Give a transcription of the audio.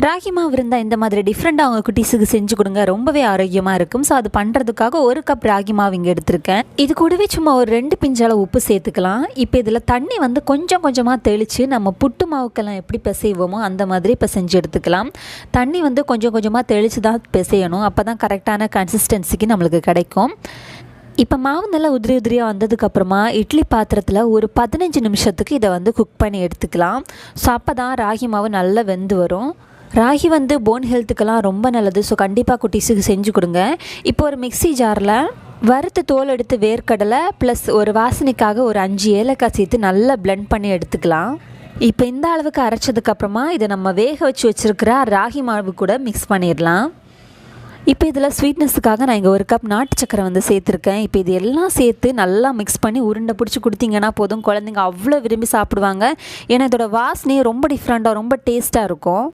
ராகி மாவு இருந்தால் இந்த மாதிரி டிஃப்ரெண்ட்டாக அவங்க குட்டீஸுக்கு செஞ்சு கொடுங்க, ரொம்பவே ஆரோக்கியமாக இருக்கும். ஸோ அது பண்ணுறதுக்காக 1 கப் ராகி மாவு இங்கே எடுத்திருக்கேன். இது கூடவே சும்மா ஒரு 2 பிஞ்சால உப்பு சேர்த்துக்கலாம். இப்போ இதில் தண்ணி வந்து கொஞ்சம் கொஞ்சமாக தெளித்து நம்ம புட்டு மாவுக்கெல்லாம் எப்படி பிசைவோமோ அந்த மாதிரி இப்போ செஞ்சு எடுத்துக்கலாம். தண்ணி வந்து கொஞ்சம் கொஞ்சமாக தெளித்து தான் பிசையணும், அப்போ தான் கரெக்டான கன்சிஸ்டன்சிக்கு நம்மளுக்கு கிடைக்கும். இப்போ மாவு நல்லா உதிரி உதிரியாக வந்ததுக்கப்புறமா இட்லி பாத்திரத்தில் ஒரு 15 நிமிஷத்துக்கு இதை வந்து குக் பண்ணி எடுத்துக்கலாம். ஸோ அப்போ தான் ராகி மாவு நல்லா வெந்து வரும். ராகி வந்து போன் ஹெல்த்துக்கெல்லாம் ரொம்ப நல்லது. ஸோ கண்டிப்பாக குட்டீஸுக்கு செஞ்சு கொடுங்க. இப்போ ஒரு மிக்ஸி ஜாரில் வறுத்து தோல் எடுத்து வேர்க்கடலை ப்ளஸ் ஒரு வாசனைக்காக ஒரு 5 ஏலக்காய் சேர்த்து நல்லா பிளெண்ட் பண்ணி எடுத்துக்கலாம். இப்போ இந்த அளவுக்கு அரைச்சதுக்கப்புறமா இதை நம்ம வேக வச்சு வச்சுருக்கிற ராகி மாவு கூட மிக்ஸ் பண்ணிடலாம். இப்போ இதில் ஸ்வீட்னஸுக்காக நான் இங்கே 1 கப் நாட்டு சக்கரை வந்து சேர்த்துருக்கேன். இப்போ இது எல்லாம் சேர்த்து நல்லா மிக்ஸ் பண்ணி உருண்டை பிடிச்சி கொடுத்தீங்கன்னா போதும், குழந்தைங்க அவ்வளோ விரும்பி சாப்பிடுவாங்க. ஏன்னா இதோட வாசனையே ரொம்ப டிஃப்ரெண்ட்டாக ரொம்ப டேஸ்ட்டாக இருக்கும்.